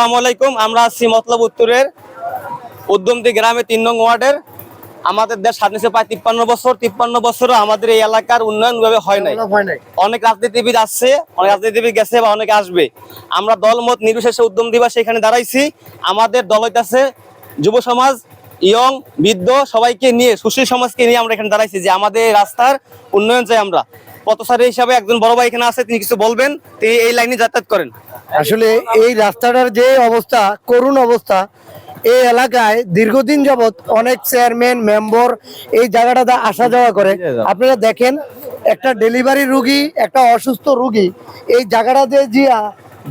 আসসালামু আলাইকুম। আমরা আছি মতলব উত্তরের উদ্যমদী গ্রামে ৩ নং ওয়ার্ডের। আমাদের দেশ স্বাধীন প্রায় ৫৩ বছরও আমাদের এই এলাকার উন্নয়ন ভাবে হয় নাই। অনেক রাজনীতিবিদ আসছে, অনেক রাজনীতিবিদ গেছে বা অনেকে আসবে। আমরা দলমত নির্বিশেষে উদ্যমদী বাসী এখানে দাঁড়াইছি। আমাদের দল হইতাছে যুব সমাজ, ইয়ং, বৃদ্ধ সবাইকে নিয়ে, সুশীল সমাজকে নিয়ে আমরা এখানে দাঁড়াইছি যে আমাদের রাস্তার উন্নয়ন চাই। আমরা পথচারী হিসাবে একজন বড় ভাই এখানে আছে, তিনি কিছু বলবেন। তিনি এই লাইনে যাতায়াত করেন। আসলে এই রাস্তাটার যে অবস্থা, করুণ অবস্থা, এই এলাকায় দীর্ঘদিন যাবত অনেক চেয়ারম্যান মেম্বার এই জায়গাটাতে আসা যাওয়া করে। আপনারা দেখেন, একটা ডেলিভারি রুগী, একটা অসুস্থ রুগী এই জায়গাটাতে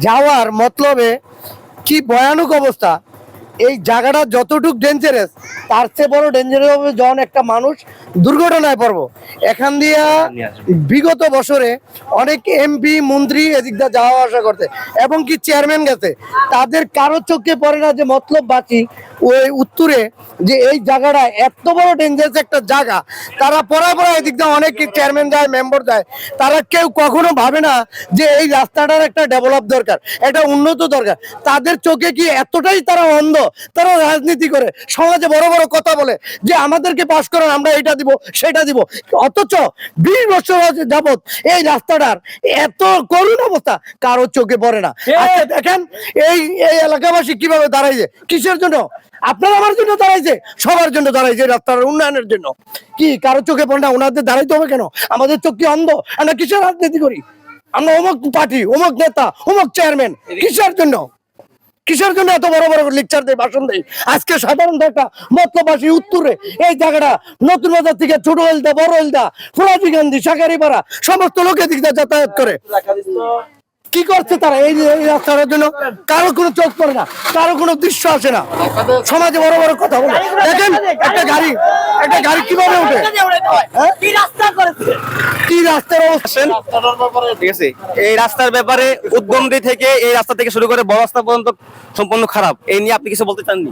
যাওয়ার মতলবে কি ভয়ানক অবস্থা। এই জায়গাটা যতটুক ডেঞ্জারাস, তার চেয়ে বড় ডেঞ্জারাস হবে যখন একটা মানুষ দুর্ঘটনায় পড়বো। এখান দিয়া বিগত বছরে অনেক এমপি মন্ত্রী এদিক দিয়ে যাওয়া আসা করতে, এবং কি চেয়ারম্যান গেছে, তাদের কারো চোখে পড়ে না যে মতলববাসী ওই উত্তরে যে এই জায়গাটা এত বড় ডেঞ্জারাস একটা জায়গা। তারা পড়া এদিক দিয়ে অনেক চেয়ারম্যান যায়, মেম্বার যায়, তারা কেউ কখনো ভাবে না যে এই রাস্তাটার একটা ডেভেলপ দরকার, একটা উন্নত দরকার। তাদের চোখে কি এতটাই তারা অন্ধ, তারা রাজনীতি করে, সমাজে বড় বড় কথা বলে যে আমাদেরকে পাস করেন, আমরা এটা দিব সেটা দিব। অথচ 20 বছর যাবত এই রাস্তাটার এত করুণ অবস্থা কারো চোখে পড়ে না। আজকে দেখেন এই এলাকাবাসী কিভাবে দাঁড়াইছে, কিসের জন্য? আপনার আমার জন্য দাঁড়াইছে, সবার জন্য দাঁড়াইছে, রাস্তার উন্নয়নের জন্য। কি কারো চোখে পড়ে না? ওনাদের দাঁড়াইতে হবে কেন? আমাদের চোখ কি অন্ধ? আমরা কিসের রাজনীতি করি? আমরা অমুক পার্টি, অমুক নেতা, অমুক চেয়ারম্যান, কিসের জন্য? কিসের জন্য এত বড় বড় লেকচার দেয়, ভাষণ দেয়? আজকে সাধারণত একটা মতলববাসী উত্তরে এই জায়গাটা নতুন বাজার থেকে ছোট হলদা, বড় হলদা, ফুলাজি গান্ধী, শাকারিপাড়া সমস্ত লোক এদিক দিয়ে যাতায়াত করে। কি করছে তারা এই রাস্তাটার জন্য? কারো কোনো চোখ পড়ে না, কারো কোনো দৃশ্য আসে না। সমাজে বড় বড় কথা বলে। দেখেন একটা গাড়ি কিভাবে ওঠে, কি রাস্তার অবস্থা। ঠিক আছে, এই রাস্তার ব্যাপারে উদ্যমদী থেকে, এই রাস্তা থেকে শুরু করে বড় রাস্তা পর্যন্ত সম্পূর্ণ খারাপ। এই নিয়ে আপনি কিছু বলতে চাননি?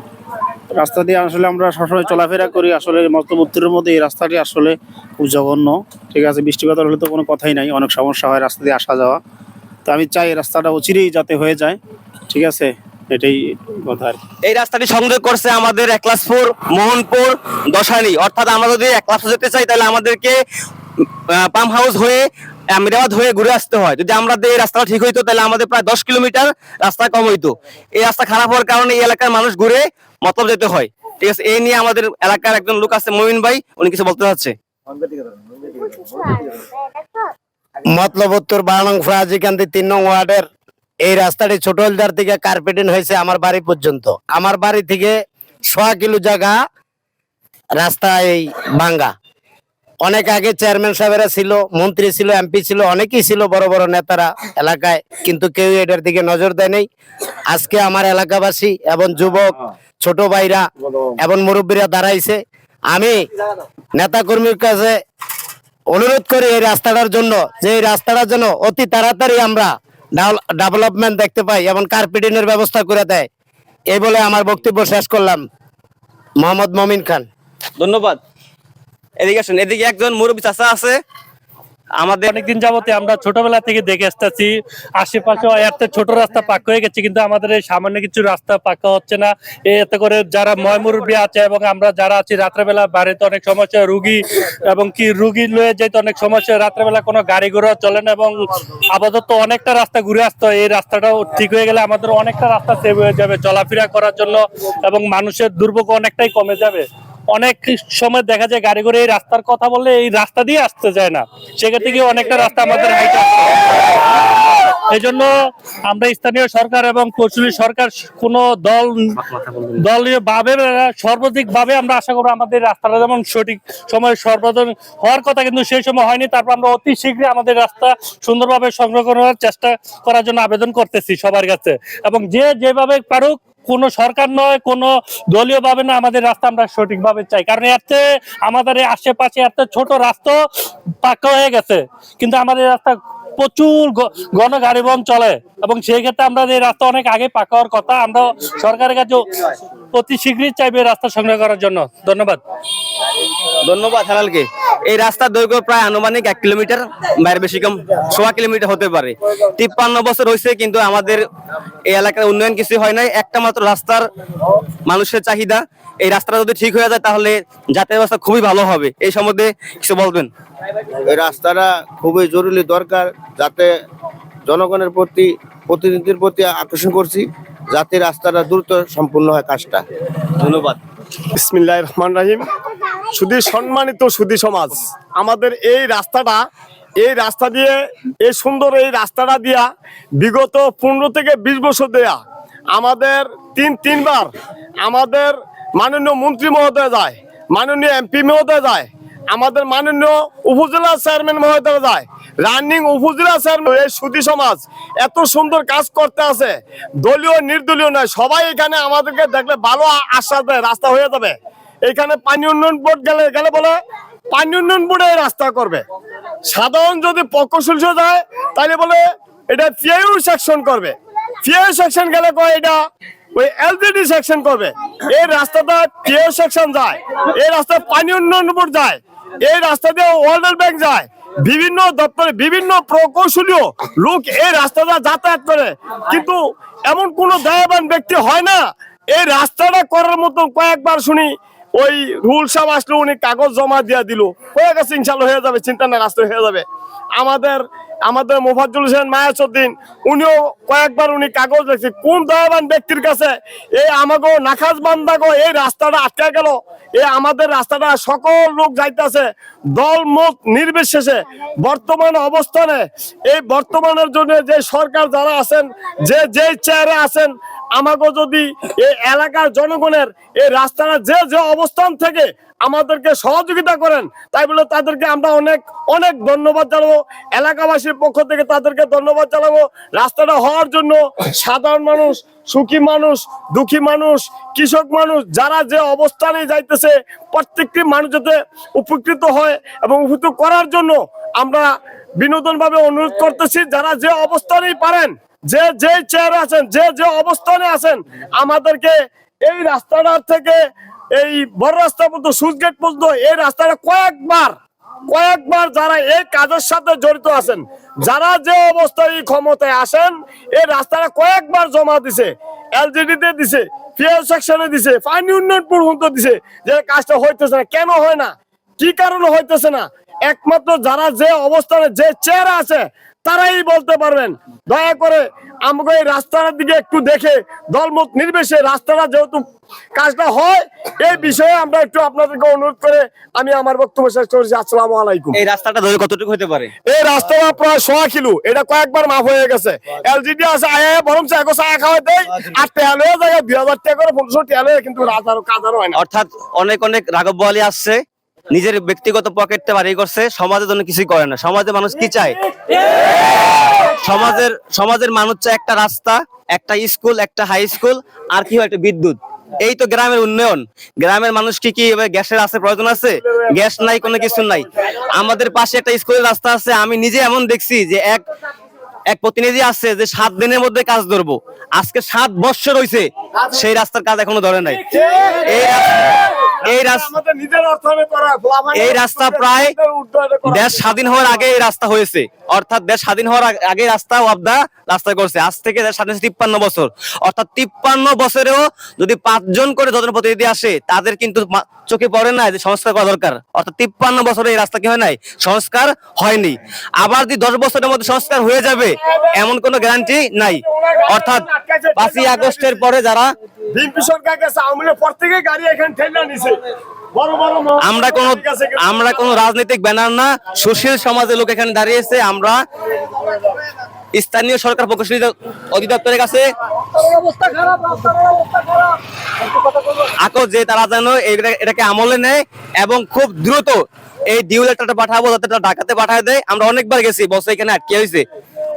রাস্তা দিয়ে আসলে আমরা সবসময় চলাফেরা করি। আসলে মতলব উত্তরের মধ্যে এই রাস্তাটি আসলে খুব জঘন্য। ঠিক আছে, বৃষ্টিপাত হলে তো কোনো কথাই নাই, অনেক সমস্যা হয় রাস্তা দিয়ে আসা যাওয়া। তো আমি চাই এই রাস্তাটা অচিরেই যাতে হয়ে যায়। ঠিক আছে, এটাই কথা আর কি। এই রাস্তাটি সংযোগ করছে আমাদের একলাসপুর, মোহনপুর, দশানি। অর্থাৎ আমরা যদি একলাসপুর যেতে চাই তাহলে আমাদেরকে পাম্প হাউস হয়ে, আমিরাবাদ হয়ে ঘুরে আসতে হয়। যদি আমরা এই রাস্তাটা ঠিক হইতো তাহলে আমাদের প্রায় 10 কিলোমিটার রাস্তা কম হইতো। এই রাস্তা খারাপ হওয়ার কারণে এই এলাকার মানুষ ঘুরে মতলব যেতে হয়। ঠিক আছে, এই নিয়ে আমাদের এলাকার একজন লোক আছে, মমিন ভাই, উনি কিছু বলতে চাচ্ছে। মতলব উত্তর 12 নং ফরাজিকান্দি 3 নং ওয়ার্ডের এই রাস্তাটি ছোট হলদার থেকে কার্পেটিং হয়েছে আমার বাড়ি পর্যন্ত। আমার বাড়ি থেকে 100 কিলো জায়গা রাস্তা এই ভাঙ্গা। অনেক আগে চেয়ারম্যান সাহেবেরা ছিল, মন্ত্রী ছিল, এমপি ছিল, অনেকেই ছিল, বড় বড় নেতারা এলাকায়, কিন্তু কেউ এটার দিকে নজর দেয় নাই। আজকে আমার এলাকাবাসী এবং যুবক, ছোট ভাইরা এবং মুরব্বীরা দাঁড়াইছে। আমি নেতা কর্মীর কাছে অনুরোধ করি এই রাস্তাটার জন্য, যে এই রাস্তাটার জন্য অতি তাড়াতাড়ি আমরা ডেভেলপমেন্ট দেখতে পাই এবং কার্পেটিং এর ব্যবস্থা করে দেয়। এই বলে আমার বক্তব্য শেষ করলাম। মোহাম্মদ মমিন খান। ধন্যবাদ। এদিকে আসুন, এদিকে একজন মুরব্বী চাচা আছে আমাদের। অনেকদিন যাবতে আমরা ছোটবেলা থেকে দেখে আসতেছি আশেপাশে এত ছোট রাস্তা পাকা হয়ে গেছে, কিন্তু আমাদের এই সামান্য কিছু রাস্তা পাকা হচ্ছে না। এতে করে যারা ময়মুরব্বী আছে এবং আমরা যারা আছি, রাত্রেবেলা বাড়িতে অনেক সমস্যা, রুগী এবং কি রুগী লয়ে যেতে অনেক সমস্যা, রাত্রেবেলা কোনো গাড়ি ঘোড়া চলে না, এবং আপাতত অনেকটা রাস্তা ঘুরে আসতে হয়। এই রাস্তাটাও ঠিক হয়ে গেলে আমাদের অনেকটা রাস্তা সেভ হয়ে যাবে চলাফেরা করার জন্য, এবং মানুষের দুর্ভোগ অনেকটাই কমে যাবে। অনেক সময় দেখা যায় গাড়ি করে এই রাস্তার কথা বললে এই রাস্তা দিয়ে আসতে যায় না, সেখান থেকে অনেকটা রাস্তা আমাদের হাইটে আসতে হয়। এই জন্য আমরা স্থানীয় সরকার এবং কৌশলী সরকার কোনো দলীয় ভাবে সর্বাধিক ভাবে আমরা আশা করবো আমাদের রাস্তাটা যেমন সঠিক সময় সর্বজন হওয়ার কথা, কিন্তু সেই সময় হয়নি। তারপর আমরা অতি শীঘ্রই আমাদের রাস্তা সুন্দরভাবে সংরক্ষণ করার চেষ্টা করার জন্য আবেদন করতেছি সবার কাছে, এবং যে যেভাবে পারুক, কোনো সরকার নয়, কোনো দলীয় ভাবে না, আমাদের রাস্তা আমরা সঠিকভাবে চাই। কারণ এতে আমাদের আশেপাশে এত ছোট রাস্তা পাকা হয়ে গেছে, কিন্তু আমাদের রাস্তা প্রচুর ঘন গাড়ি বহন চলে, এবং সেই ক্ষেত্রে আমরা এই রাস্তা অনেক আগে পাকা হওয়ার কথা। আমরা সরকারের কাছে অতি শীঘ্রই চাইবে রাস্তা সংগ্রহ করার জন্য। ধন্যবাদ। ধন্যবাদ হেলালকে। এই রাস্তার দৈর্ঘ্য প্রায় আনুমানিক 1 কিলোমিটার, বাইরে বেশি কম 1.5 কিলোমিটার হতে পারে। 53 বছর হয়েছে, কিন্তু আমাদের এই এলাকার উন্নয়ন কিছু হয় নাই। একটা মাত্র রাস্তার মানুষের চাহিদা, এই রাস্তাটা যদি ঠিক হয়ে যায় তাহলে যাতায়াত ব্যবস্থা খুবই ভালো হবে। এই সম্বন্ধে কিছু বলবেন? এই রাস্তাটা খুবই জরুরি দরকার, যাতে জনগণের প্রতি, প্রতিনিধির প্রতি আকর্ষণ করছি, যাতে রাস্তাটা দ্রুত সম্পূর্ণ হয় কাজটা। ধন্যবাদ। বিসমিল্লাহির রহমানির রহিম। সুধী সম্মানিত সুধী সমাজ, আমাদের এই রাস্তা দিয়ে, এই সুন্দর এই রাস্তাটা দিয়া বিগত 15 থেকে 20 বছর দেয়া আমাদের তিনবার আমাদের মাননীয় মন্ত্রী মহোদয় যায়, মাননীয় এমপি মহোদয় যায়, আমাদের মাননীয় উপজেলা চেয়ারম্যান মহোদয় যায়, রানিং উপজেলা চেয়ারম্যান। এই সুধী সমাজ এত সুন্দর কাজ করতে আছে, দলীয় নির্দলীয় নয়, সবাই এখানে আমাদেরকে দেখলে ভালো আশ্বাস দেয় রাস্তা হয়ে যাবে। এখানে পানি উন্নয়ন বোর্ড গেলে বলে পানি উন্নয়ন বোর্ডে রাস্তা করবে। সাধারণ যদি প্রকৌশল যায় তাহলে বলে এটা পিআইউ সেকশন করবে, পিআইউ সেকশন গেলে কয় এটা ওই এলজিডি সেকশন করবে। এই রাস্তাটা পিআইউ সেকশন যায়, এই রাস্তা পানি উন্নয়ন বোর্ড যায়, এই রাস্তা দিয়ে ওয়ার্ল্ড ব্যাংক যায়, বিভিন্ন দপ্তরে বিভিন্ন প্রকৌশলীয় লোক এই রাস্তাটা যাতায়াত করে, কিন্তু এমন কোন দায়বান ব্যক্তি হয় না এই রাস্তাটা করার মতো। কয়েকবার শুনি ওই রুল সাহেব আসলে উনি কাগজ জমা দিয়ে দিল, হয়ে গেছে ইনশাল্লাহ হয়ে যাবে, চিন্তা নাই রাস্তা হয়ে যাবে। আমাদের মোফাজ্জল হোসেন মায়াসউদ্দিন উনিও কয়েকবার উনি কাগজ দেখছে, কোন দয়াবান ব্যক্তির কাছে এই আমাগো নাখাজ বান্দাগো এই রাস্তাটা আটকে গেল। এই আমাদের রাস্তাটা সকল লোক যাইতেছে দল মত নির্বিশেষে। বর্তমান অবস্থানে এই বর্তমানের জন্য যে সরকার যারা আছেন, যে চেয়ারে আছেন, আমাগো যদি এই এলাকার জনগণের এই রাস্তাটা যে অবস্থান থেকে আমাদেরকে সহযোগিতা করেন, তাই বলে তাদেরকে আমরা অনেক অনেক ধন্যবাদ জানাবো। এলাকাবাসীর পক্ষ থেকে তাদেরকে ধন্যবাদ জানাবো। রাস্তাটা হওয়ার জন্য সাধারণ মানুষ, সুখী মানুষ, দুঃখী মানুষ, কৃষক মানুষ, যারা যে অবস্থানে যাইতেছে প্রত্যেকটি মানুষ যাতে উপকৃত হয় এবং উপকৃত করার জন্য আমরা বিনোদন ভাবে অনুরোধ করতেছি, যারা যে অবস্থানেই পারেন, যে চেয়ারে আছেন, যে অবস্থানে আছেন, আমাদেরকে এই রাস্তাটার থেকে এই বড় রাস্তা পর্যন্ত সুইচ গেট পর্যন্ত এই রাস্তাটা কয়েকবার যারা এই কাজের সাথে জড়িত আছেন, যারা যে অবস্থায় ক্ষমতায় আসেন, এই রাস্তাটা কয়েকবার জমা দিছে, এলজিডি তে দিছে, পিএল সেকশনে দিছে, পানি উন্নয়ন পর্যন্ত দিছে, যে কাজটা হইতেছে না। কেন হয় না, কি কারণে হইতেছে না, একমাত্র যারা যে অবস্থানে যে চেয়ারে আছে তারাই বলতে পারবেন। দয়া করে আমাকে এই রাস্তার দিকে একটু দেখে দলমত নির্বিশেষে রাস্তাটা যেহেতু কাজটা হয়, এই বিষয়ে আমরা একটু আপনাদেরকে অনুরোধ করে আমি আমার বক্তব্য শেষ করেছি। আসসালামু আলাইকুম। এই রাস্তাটা ধরে কতটুকু হতে পারে? এই রাস্তাটা প্রায় 100 কিলো, এটা কয়েকবার মাফ হয়ে গেছে। এলজিডি আছে, আয়া বরং চাকো চা খাওয়াই দেয়, 8 টাকা লয়ে যায়, 2000 টাকা করে 1500 টাকা লয়ে, কিন্তু রাস্তার কাজ আর হয় না। অর্থাৎ অনেক রাঘব বোয়ালি আসছে, নিজের ব্যক্তিগত পকেটে বাড়ি করছে, সমাজের জন্য কিছুই করে না। সমাজের মানুষ কি চায়? সমাজের মানুষ চায় একটা রাস্তা, একটা স্কুল, একটা হাই স্কুল, আর কি হয় একটা বিদ্যুৎ। এই তো গ্রামের উন্নয়ন। গ্রামের মানুষ কি গ্যাসের আছে প্রয়োজন আছে? গ্যাস নাই, কোনো কিছু নাই। আমাদের পাশে একটা স্কুলের রাস্তা আছে, আমি নিজে এমন দেখছি যে এক প্রতিনিধি আছে যে 7 দিনের মধ্যে কাজ ধরবো, আজকে 7 বছর হয়েছে সেই রাস্তার কাজ এখনো ধরে নাই। এই রাস্তা প্রায় দেশ স্বাধীন হওয়ার আগে এই রাস্তা হয়েছে, অর্থাৎ দেশ স্বাধীন হওয়ার আগে রাস্তা রাস্তা করছে। আজ থেকে দেশ স্বাধীন 53 বছর, অর্থাৎ 53 বছরেও যদি 5 জন করে জনপ্রতিনিধি আসে, তাদের কিন্তু চোখে পড়ে না যে সংস্কার করা দরকার। অর্থাৎ 53 বছরে এই রাস্তা কি হয় নাই, সংস্কার হয়নি। আবার যদি 10 বছরের মধ্যে সংস্কার হয়ে যাবে এমন কোনো গ্যারান্টি নাই। অর্থাৎ 5ই আগস্টের পরে যারা আমরা কোন রাজনৈতিক ব্যানার না, সুশীল সমাজের লোক এখানে দাঁড়িয়েছে। আমরা স্থানীয় সরকার প্রকৌশলী অধিদপ্তরের কাছে যে তারা যেন এটাকে আমলে নেয় এবং খুব দ্রুত এই ডিউ লেটারটা পাঠাবো, যাতে ঢাকাতে পাঠায় দেয়। আমরা অনেকবার গেছি, বসে এখানে আটকে হয়েছে,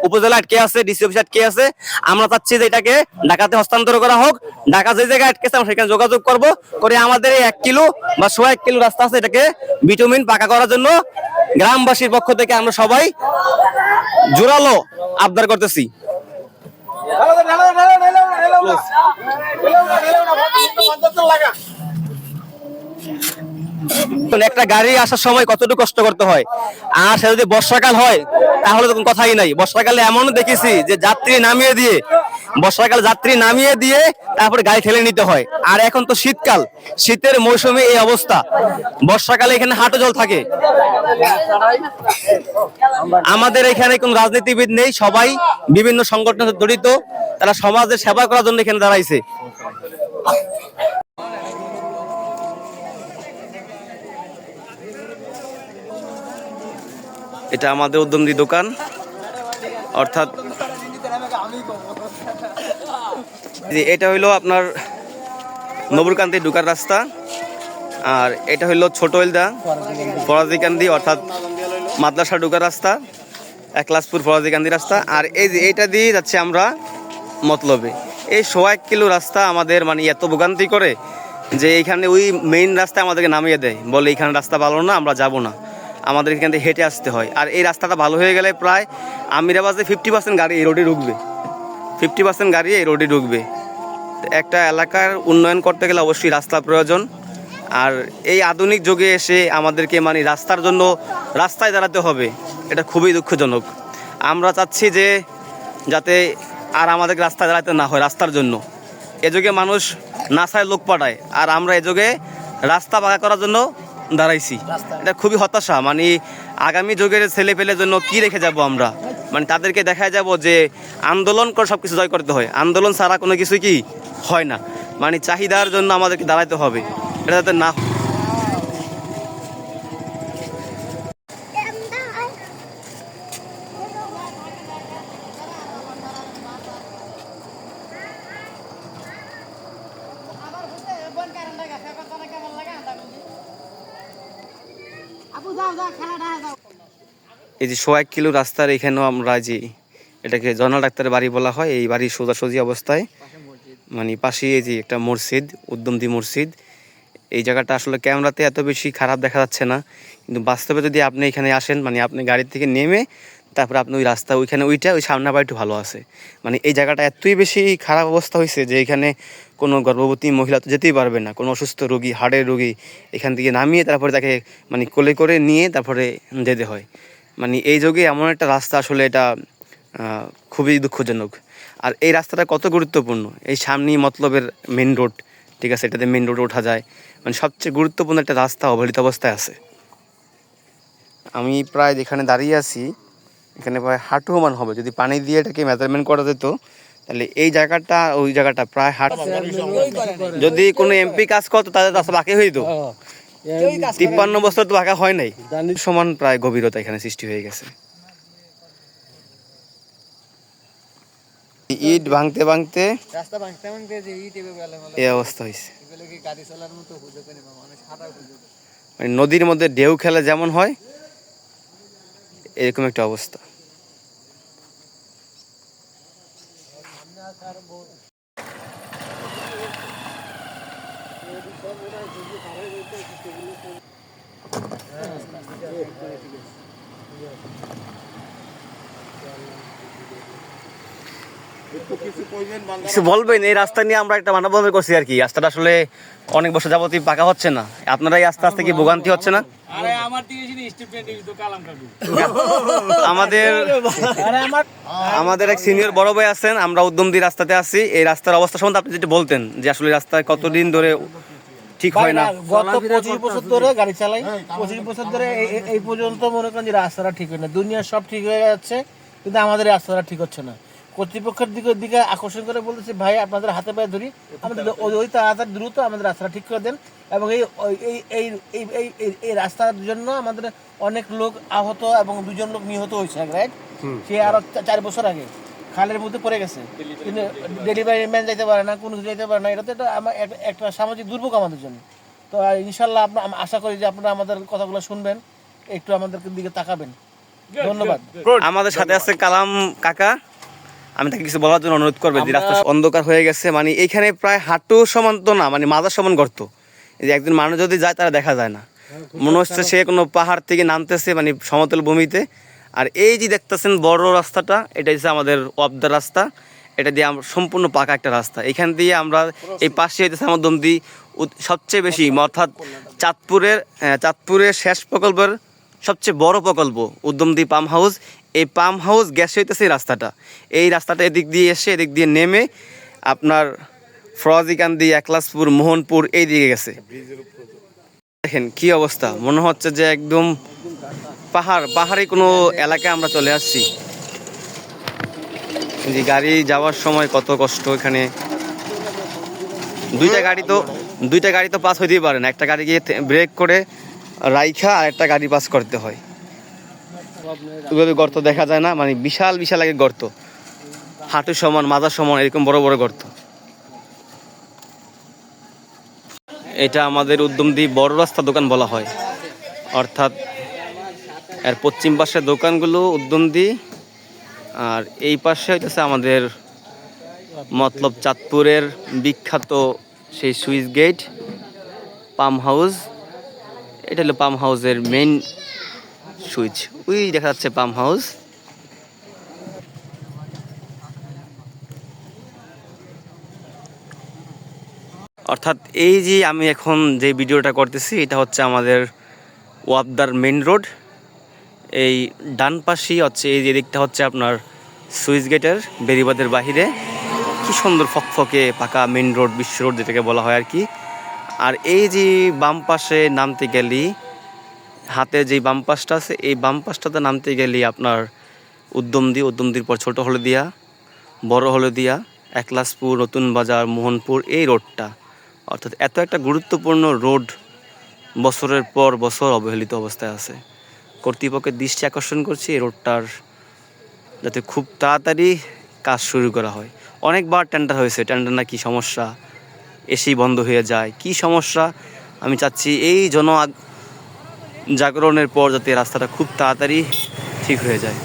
উপজেলা আটকে আছে, ডিসি অফিস আটকে আছে। আমরা চাচ্ছি যে এটাকে ঢাকাতে হস্তান্তর করা হোক। ঢাকা যে জায়গায় আটকেছে আমরা সেখানে যোগাযোগ করে আমাদের এই 1 কিলো বা 1 কিলো রাস্তা আছে, এটাকে বিটুমিন পাকা করার জন্য গ্রামবাসীর পক্ষ থেকে আমরা সবাই জোরালো আবদার করতেছি। একটা গাড়ি আসার সময় কতটুকু কষ্ট করতে হয়, আর সে যদি বর্ষাকাল হয় তাহলে তো কোনো কথাই নাই। বর্ষাকালে এমনও দেখেছি যে যাত্রী নামিয়ে দিয়ে, বর্ষাকালে যাত্রী নামিয়ে দিয়ে তারপরে গাড়ি ঠেলে নিতে হয়। আর এখন তো শীতকাল, শীতের মৌসুমে এই অবস্থা। বর্ষাকালে এখানে হাঁটু জল থাকে। আমাদের এখানে কোন রাজনীতিবিদ নেই, সবাই বিভিন্ন সংগঠনের সাথে জড়িত, তারা সমাজের সেবা করার জন্য এখানে দাঁড়াইছে। এটা আমাদের উদ্যমী দোকান, অর্থাৎ এটা হইলো আপনার নবুরকান্তি ঢুকার রাস্তা, আর এটা হইলো ছোট ইলদা ফরাজিকান্দি অর্থাৎ মাদ্রাসা ঢুকার রাস্তা, একলাসপুর ফরাজিকান্দি রাস্তা। আর এই যে এইটা দিয়ে যাচ্ছে আমরা মতলবে। এই 1 কিলো রাস্তা আমাদের মানে এত ভোগান্তি করে যে এইখানে ওই মেইন রাস্তায় আমাদেরকে নামিয়ে দেয়, বলে এইখানে রাস্তা ভালো না, আমরা যাব না, আমাদের এখান থেকে হেঁটে আসতে হয়। আর এই রাস্তাটা ভালো হয়ে গেলে প্রায় আমিরাবাদে 50% গাড়ি এই রোডে ঢুকবে, 50% গাড়ি এই রোডে ঢুকবে। একটা এলাকার উন্নয়ন করতে গেলে অবশ্যই রাস্তা প্রয়োজন। আর এই আধুনিক যুগে এসে আমাদেরকে মানে রাস্তার জন্য রাস্তায় দাঁড়াতে হবে, এটা খুবই দুঃখজনক। আমরা চাচ্ছি যে যাতে আর আমাদের রাস্তায় দাঁড়াতে না হয় রাস্তার জন্য। এ যুগে মানুষ নাসায় লোক পাঠায়, আর আমরা এ যুগে রাস্তা পাকা করার জন্য দাঁড়াইছি। এটা খুবই হতাশা। মানে আগামী যুগের ছেলে পেলের জন্য কি রেখে যাব আমরা? মানে তাদেরকে দেখায় যাব যে আন্দোলন করে সব কিছু জয় করতে হয়, আন্দোলন ছাড়া কোনো কিছু কি হয় না। মানে চাহিদার জন্য আমাদেরকে দাঁড়াতে হবে, এটা যাতে না। এই যে 1 কিলো রাস্তার এখানেও আমরা যে এটাকে জয়নাল ডাক্তারের বাড়ি বলা হয়, এই বাড়ির সোজাসুজি অবস্থায় মানে পাশে এই যে একটা মসজিদ, উদ্যমদী মসজিদ। এই জায়গাটা আসলে ক্যামেরাতে এত বেশি খারাপ দেখা যাচ্ছে না, কিন্তু বাস্তবে যদি আপনি এখানে আসেন, মানে আপনি গাড়ি থেকে নেমে তারপরে আপনি ওই রাস্তা ওইখানে ওইটা ওই সামনে বাড়ি একটু ভালো আছে। মানে এই জায়গাটা এতই বেশি খারাপ অবস্থা হয়েছে যে এখানে কোনো গর্ভবতী মহিলা তো যেতেই পারবে না, কোনো অসুস্থ রোগী, হাড়ের রোগী এখান থেকে নামিয়ে তারপরে তাকে মানে কোলে করে নিয়ে তারপরে যেতে হয়। মানে এই যুগে এমন একটা রাস্তা আসলে এটা খুবই দুঃখজনক। আর এই রাস্তাটা কত গুরুত্বপূর্ণ, এই সামনেই মতলবের মেন রোড, ঠিক আছে, এটাতে মেন রোডে ওঠা যায়। মানে সবচেয়ে গুরুত্বপূর্ণ একটা রাস্তা অবহেলিত অবস্থায় আছে। আমি প্রায় যেখানে দাঁড়িয়ে আছি এখানে প্রায় হাঁটু সমান হবে, যদি পানি দিয়ে এটাকে মেজারমেন্ট করা যেত তাহলে এই জায়গাটা ওই জায়গাটা প্রায় যদি কোনো এমপি কাজ করতো তাদের রাস্তা বাকি হইত। 53 বছর তো বাঁকা হয় নাই, সমান প্রায় গভীরতা এখানে সৃষ্টি হয়ে গেছে। ইট ভাঙতে ভাঙতে এই অবস্থা হয়েছে। মানে নদীর মধ্যে ঢেউ খেলে যেমন হয় এরকম একটা অবস্থা। কিছু বলবেন এই রাস্তা নিয়ে? আমরা একটা মানববন্ধন করছি আর কি, রাস্তাটা আসলে অনেক বছর যাবতীয় পাকা হচ্ছে না, আপনারা এই আস্তে আস্তে কি ভোগান্তি হচ্ছে না? আমাদের এক সিনিয়র বড় ভাই আছেন, আমরা উদ্যমদী রাস্তাতে আছি। এই রাস্তার অবস্থা সম্বন্ধে আপনি যেটা বলতেন যে আসলে রাস্তায় কতদিন ধরে ঠিক হয় না। গত 25 বছর ধরে গাড়ি চালাই, 25 বছর ধরে এই পর্যন্ত মনে করেন যে রাস্তাটা ঠিক হয় না। দুনিয়া সব ঠিক হয়ে যাচ্ছে, কিন্তু আমাদের রাস্তাটা ঠিক হচ্ছে না। কর্তৃপক্ষের দিকে আকর্ষণ করে বলতেছি, ভাই আপনাদের হাতে পায়ে ধরি, আমাদের ওই তাড়াতাড়ি দ্রুত আমাদের রাস্তাটা ঠিক করে দেন। এবং এই রাস্তার জন্য আমাদের অনেক লোক আহত এবং 2 জন লোক নিহত হয়েছে, রাইট? সে আরো 4 বছর আগে খালের মধ্যে পড়ে গেছে, কিন্তু ডেলিভারি ম্যান যাইতে পারে না, কোনো কিছু যাইতে পারে না। এটা তো একটা সামাজিক দুর্ভোগ আমাদের জন্য। তো ইনশাল্লাহ আশা করি যে আপনারা আমাদের কথাগুলো শুনবেন, একটু আমাদের দিকে তাকাবেন। ধন্যবাদ। আমাদের সাথে আছে কালাম কাকা, আমি তাকে কিছু বলার জন্য অনুরোধ করবেন। যে রাস্তা অন্ধকার হয়ে গেছে, মানে এইখানে প্রায় হাঁটু সমান তো না, মানে মাথার সমান গর্ত। এই যে একজন মানুষ যদি যায় তারা দেখা যায় না, মনে হচ্ছে সে কোনো পাহাড় থেকে নামতেছে, মানে সমতল ভূমিতে। আর এই যে দেখতেছেন বড় রাস্তাটা, এটা হচ্ছে আমাদের ওয়াবদার রাস্তা। এটা দিয়ে আমরা সম্পূর্ণ পাকা একটা রাস্তা। এখান দিয়ে আমরা এই পাশে হইতেছে আমার উদ্যমদী সবচেয়ে বেশি, অর্থাৎ চাঁদপুরের শেষ প্রকল্পের সবচেয়ে বড় প্রকল্প উদ্যমদী পাম্প হাউস। এই পাম্প হাউস গ্যাসে হইতেছে এই রাস্তাটা। এই রাস্তাটা এদিক দিয়ে এসে এদিক দিয়ে নেমে আপনার ফরাজিকান্দি, একলাসপুর, মোহনপুর এই দিকে গেছে। দেখেন কি অবস্থা, মনে হচ্ছে যে একদম পাহাড়ি কোনো এলাকায় আমরা চলে আসছি। যে গাড়ি যাওয়ার সময় কত কষ্ট, এখানে দুইটা গাড়ি তো পাস হইতেই পারে না, একটা গাড়ি গিয়ে ব্রেক করে রাইখা আর একটা গাড়ি পাস করতে হয়। ওইভাবে গর্ত দেখা যায় না, মানে বিশাল বিশাল এক গর্ত, হাঁটু সমান মাজার সমান এরকম বড় বড় গর্ত। এটা আমাদের উদ্যমদী বড় রাস্তা দোকান বলা হয়, অর্থাৎ এর পশ্চিম পাশের দোকানগুলো উদ্যমদী, আর এই পাশে হইতেছে আমাদের মতলব চাঁদপুরের বিখ্যাত সেই সুইচ গেট পাম্প হাউস। এটা হলো পাম্প হাউসের মেইন সুইচ, ওই দেখা যাচ্ছে পাম্প হাউস। অর্থাৎ এই যে আমি এখন যে ভিডিওটা করতেছি এটা হচ্ছে আমাদের ওয়াবদার মেইন রোড। এই ডান পাশেই হচ্ছে এই যে দিকটা হচ্ছে আপনার সুইচ গেটের বেরিবাদের বাহিরে, কি সুন্দর ফকফকে পাকা মেইন রোড, বিশ্ব রোড যেটাকে বলা হয় আর কি। আর এই যে বাম পাশে নামতে গেলি, হাতে যে বাম পাশটা আছে, এই বাম পাশটাতে নামতে গেলি আপনার উদ্যমদীর পর ছোট হলদিয়া, বড় হলদিয়া, একলাসপুর, নতুন বাজার, মোহনপুর, এই রোডটা। অর্থাৎ এত একটা গুরুত্বপূর্ণ রোড বছরের পর বছর অবহেলিত অবস্থায় আছে। কর্তৃপক্ষের দৃষ্টি আকর্ষণ করছি এই রোডটার যাতে খুব তাড়াতাড়ি কাজ শুরু করা হয়। অনেকবার টেন্ডার হয়েছে, টেন্ডার নাকি সমস্যা, এসেই বন্ধ হয়ে যায়, কি সমস্যা। আমি চাচ্ছি এই জাগরণের পর যাতে রাস্তাটা খুব তাড়াতাড়ি ঠিক হয়ে যায়।